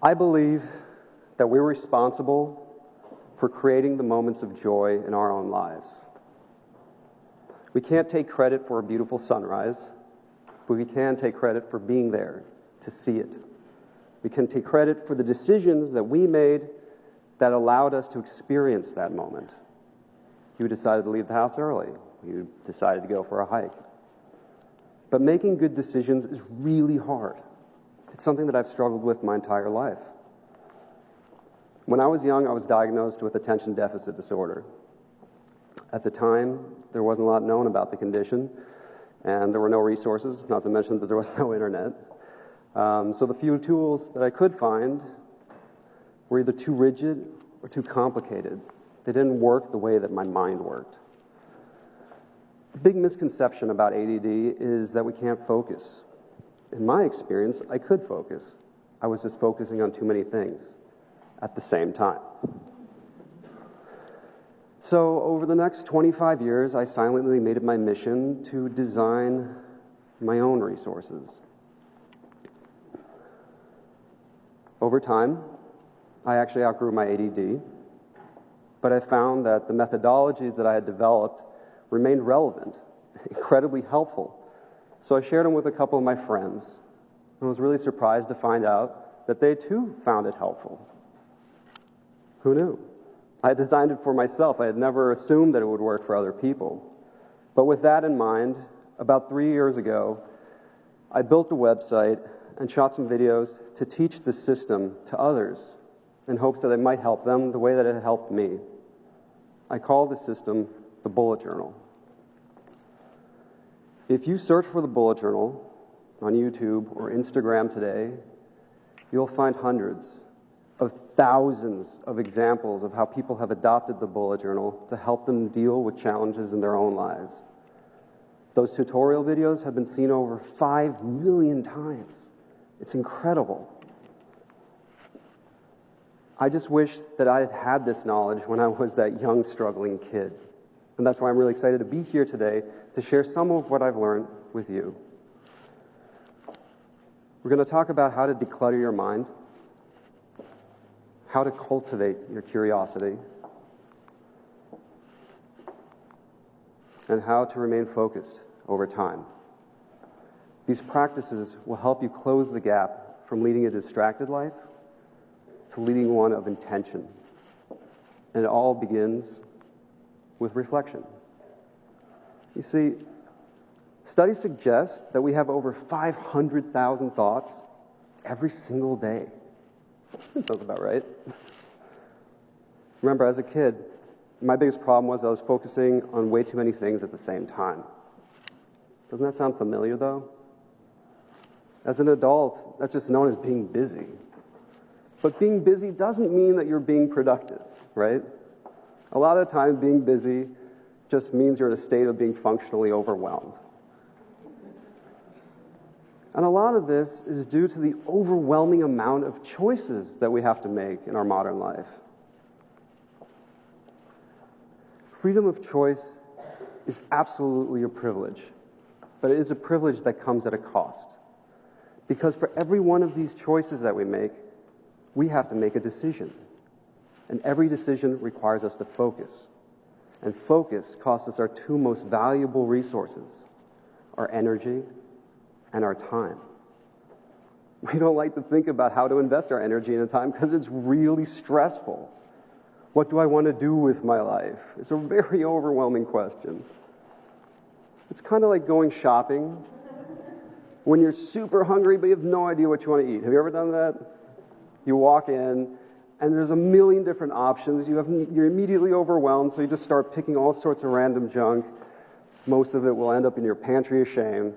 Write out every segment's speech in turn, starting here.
I believe that we're responsible for creating the moments of joy in our own lives. We can't take credit for a beautiful sunrise, but we can take credit for being there to see it. We can take credit for the decisions that we made that allowed us to experience that moment. You decided to leave the house early. You decided to go for a hike. But making good decisions is really hard. It's something that I've struggled with my entire life. When I was young, I was diagnosed with attention deficit disorder. At the time, there wasn't a lot known about the condition, and there were no resources, not to mention that there was no internet. So the few tools that I could find were either too rigid or too complicated. They didn't work the way that my mind worked. The big misconception about ADD is that we can't focus. In my experience, I could focus. I was just focusing on too many things at the same time. So over the next 25 years, I silently made it my mission to design my own resources. Over time, I actually outgrew my ADD, but I found that the methodologies that I had developed remained relevant, incredibly helpful. So I shared them with a couple of my friends, and was really surprised to find out that they too found it helpful. Who knew? I had designed it for myself. I had never assumed that it would work for other people. But with that in mind, about 3 years ago, I built a website and shot some videos to teach the system to others in hopes that it might help them the way that it helped me. I call the system the Bullet Journal. If you search for the Bullet Journal on YouTube or Instagram today, you'll find hundreds of thousands of examples of how people have adopted the Bullet Journal to help them deal with challenges in their own lives. Those tutorial videos have been seen over 5 million times. It's incredible. I just wish that I had had this knowledge when I was that young, struggling kid. And that's why I'm really excited to be here today to share some of what I've learned with you. We're going to talk about how to declutter your mind, how to cultivate your curiosity, and how to remain focused over time. These practices will help you close the gap from leading a distracted life to leading one of intention. And it all begins with reflection. You see, studies suggest that we have over 500,000 thoughts every single day. That sounds about right. Remember, as a kid, my biggest problem was I was focusing on way too many things at the same time. Doesn't that sound familiar, though? As an adult, that's just known as being busy. But being busy doesn't mean that you're being productive, right? A lot of the time, being busy just means you're in a state of being functionally overwhelmed. And a lot of this is due to the overwhelming amount of choices that we have to make in our modern life. Freedom of choice is absolutely a privilege, but it is a privilege that comes at a cost. Because for every one of these choices that we make, we have to make a decision. And every decision requires us to focus. And focus costs us our two most valuable resources, our energy and our time. We don't like to think about how to invest our energy and time because it's really stressful. What do I want to do with my life? It's a very overwhelming question. It's kind of like going shopping when you're super hungry but you have no idea what you want to eat. Have you ever done that? You walk in and there's a million different options. You're immediately overwhelmed, so you just start picking all sorts of random junk. Most of it will end up in your pantry of shame.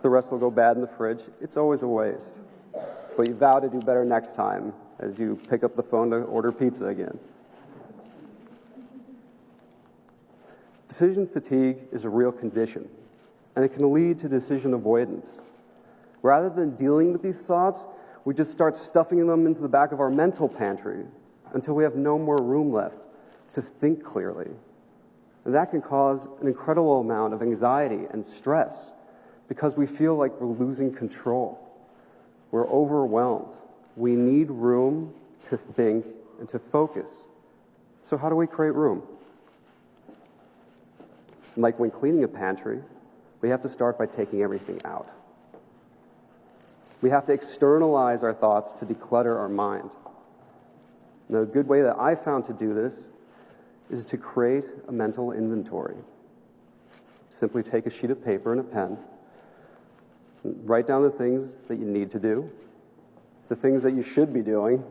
The rest will go bad in the fridge. It's always a waste. But you vow to do better next time as you pick up the phone to order pizza again. Decision fatigue is a real condition, and it can lead to decision avoidance. Rather than dealing with these thoughts, we just start stuffing them into the back of our mental pantry until we have no more room left to think clearly. And that can cause an incredible amount of anxiety and stress because we feel like we're losing control. We're overwhelmed. we need room to think and to focus. So how do we create room? Like when cleaning a pantry, we have to start by taking everything out. We have to externalize our thoughts to declutter our mind. Now, a good way that I found to do this is to create a mental inventory. Simply take a sheet of paper and a pen, and write down the things that you need to do, the things that you should be doing,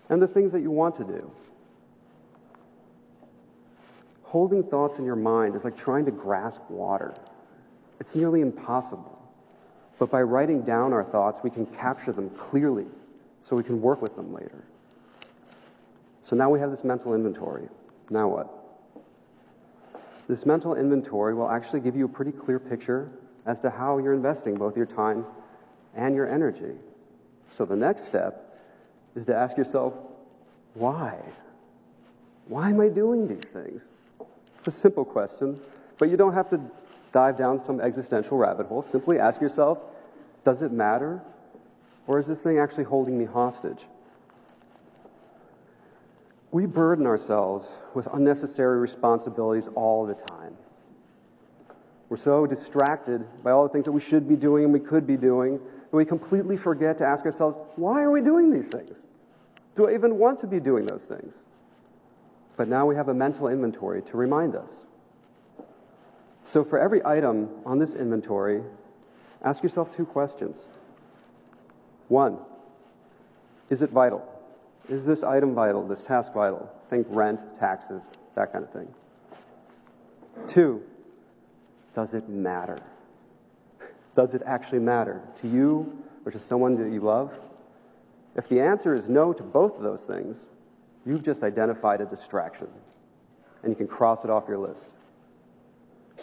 and the things that you want to do. Holding thoughts in your mind is like trying to grasp water. It's nearly impossible. But by writing down our thoughts, we can capture them clearly so we can work with them later. So now we have this mental inventory. Now what? This mental inventory will actually give you a pretty clear picture as to how you're investing both your time and your energy. So the next step is to ask yourself, why? Why am I doing these things? It's a simple question, but you don't have to dive down some existential rabbit hole. Simply ask yourself, does it matter? Or is this thing actually holding me hostage? We burden ourselves with unnecessary responsibilities all the time. We're so distracted by all the things that we should be doing and we could be doing that we completely forget to ask ourselves, why are we doing these things? Do I even want to be doing those things? But now we have a mental inventory to remind us. So for every item on this inventory, ask yourself 2 questions. 1, is it vital? Is this item vital, this task vital? Think rent, taxes, that kind of thing. 2, does it matter? Does it actually matter to you or to someone that you love? If the answer is no to both of those things, you've just identified a distraction, and you can cross it off your list.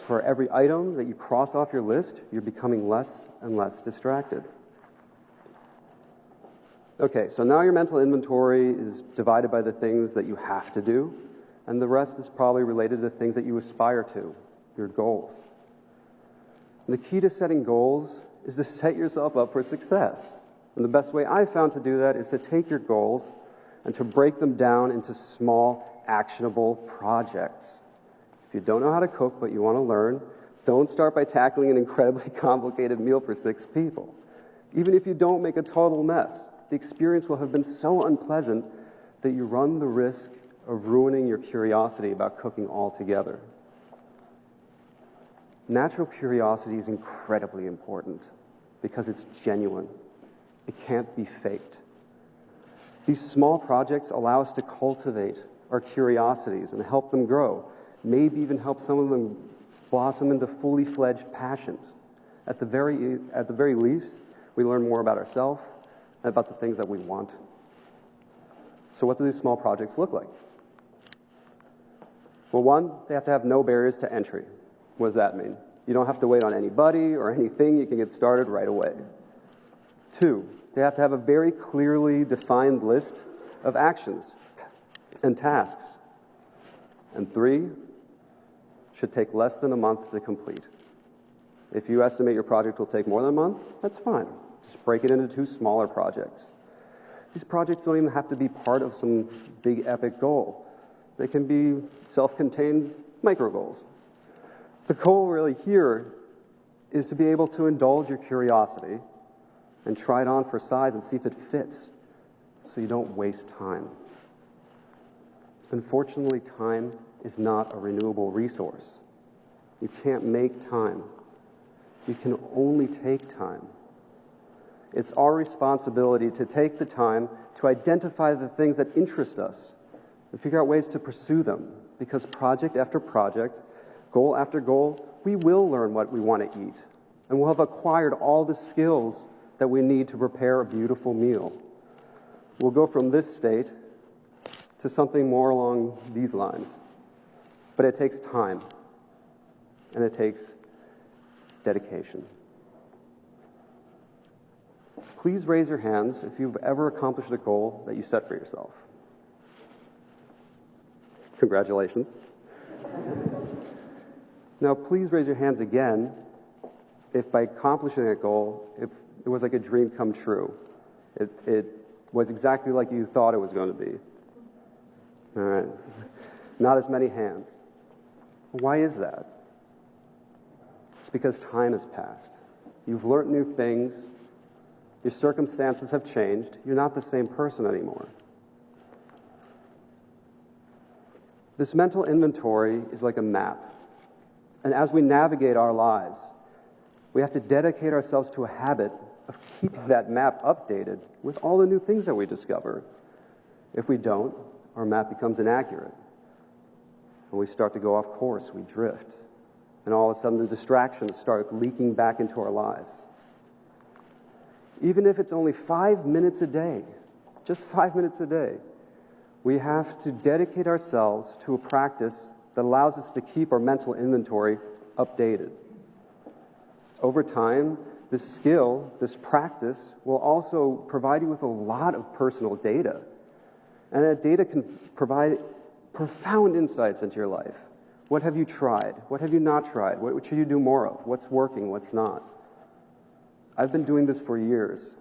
For every item that you cross off your list, you're becoming less and less distracted. Okay, so now your mental inventory is divided by the things that you have to do, and the rest is probably related to the things that you aspire to, your goals. And the key to setting goals is to set yourself up for success. And the best way I've found to do that is to take your goals and to break them down into small, actionable projects. If you don't know how to cook but you want to learn, don't start by tackling an incredibly complicated meal for 6 people. Even if you don't make a total mess, the experience will have been so unpleasant that you run the risk of ruining your curiosity about cooking altogether. Natural curiosity is incredibly important because it's genuine. It can't be faked. These small projects allow us to cultivate our curiosities and help them grow, maybe even help some of them blossom into fully fledged passions. At the very least, we learn more about ourselves and about the things that we want. So what do these small projects look like? Well, 1, they have to have no barriers to entry. What does that mean? You don't have to wait on anybody or anything. You can get started right away. 2, they have to have a very clearly defined list of actions and tasks. And 3, should take less than a month to complete. If you estimate your project will take more than a month, that's fine. Just break it into 2 smaller projects. These projects don't even have to be part of some big epic goal. They can be self-contained micro goals. The goal really here is to be able to indulge your curiosity and try it on for size and see if it fits so you don't waste time. Unfortunately, time is not a renewable resource. You can't make time. You can only take time. It's our responsibility to take the time to identify the things that interest us and figure out ways to pursue them, because project after project, goal after goal, we will learn what we want to eat, and we'll have acquired all the skills that we need to prepare a beautiful meal. We'll go from this state to something more along these lines. But it takes time, and it takes dedication. Please raise your hands if you've ever accomplished a goal that you set for yourself. Congratulations. Now, please raise your hands again if by accomplishing that goal, if it was like a dream come true. It was exactly like you thought it was going to be. All right. Not as many hands. Why is that? It's because time has passed. You've learned new things. Your circumstances have changed. You're not the same person anymore. This mental inventory is like a map. And as we navigate our lives, we have to dedicate ourselves to a habit of keeping that map updated with all the new things that we discover. If we don't, our map becomes inaccurate. And we start to go off course, we drift. And all of a sudden the distractions start leaking back into our lives. Even if it's only 5 minutes a day, just 5 minutes a day, we have to dedicate ourselves to a practice that allows us to keep our mental inventory updated. Over time, this skill, this practice, will also provide you with a lot of personal data. And that data can provide profound insights into your life. What have you tried? What have you not tried? What should you do more of? What's working? What's not? I've been doing this for years,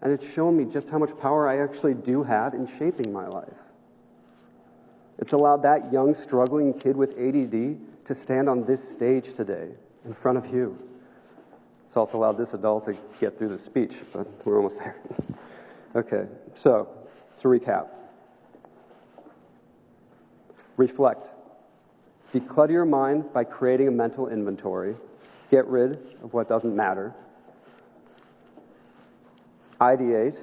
and it's shown me just how much power I actually do have in shaping my life. It's allowed that young, struggling kid with ADD to stand on this stage today in front of you. It's also allowed this adult to get through the speech, but we're almost there. Okay, so to recap. Reflect. Declutter your mind by creating a mental inventory. Get rid of what doesn't matter. Ideate.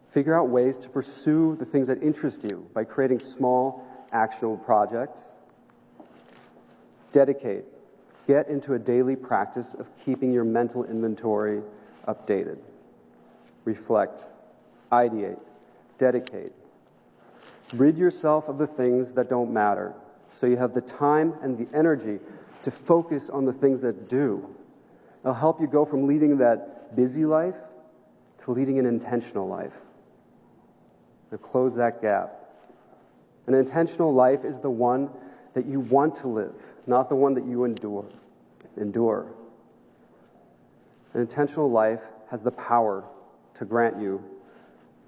Figure out ways to pursue the things that interest you by creating small, actionable projects. Dedicate. Get into a daily practice of keeping your mental inventory updated. Reflect. Ideate. Dedicate. Rid yourself of the things that don't matter, so you have the time and the energy to focus on the things that do. It'll help you go from leading that busy life to leading an intentional life. And close that gap. An intentional life is the one that you want to live, not the one that you endure. An intentional life has the power to grant you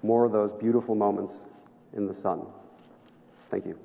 more of those beautiful moments in the sun. Thank you.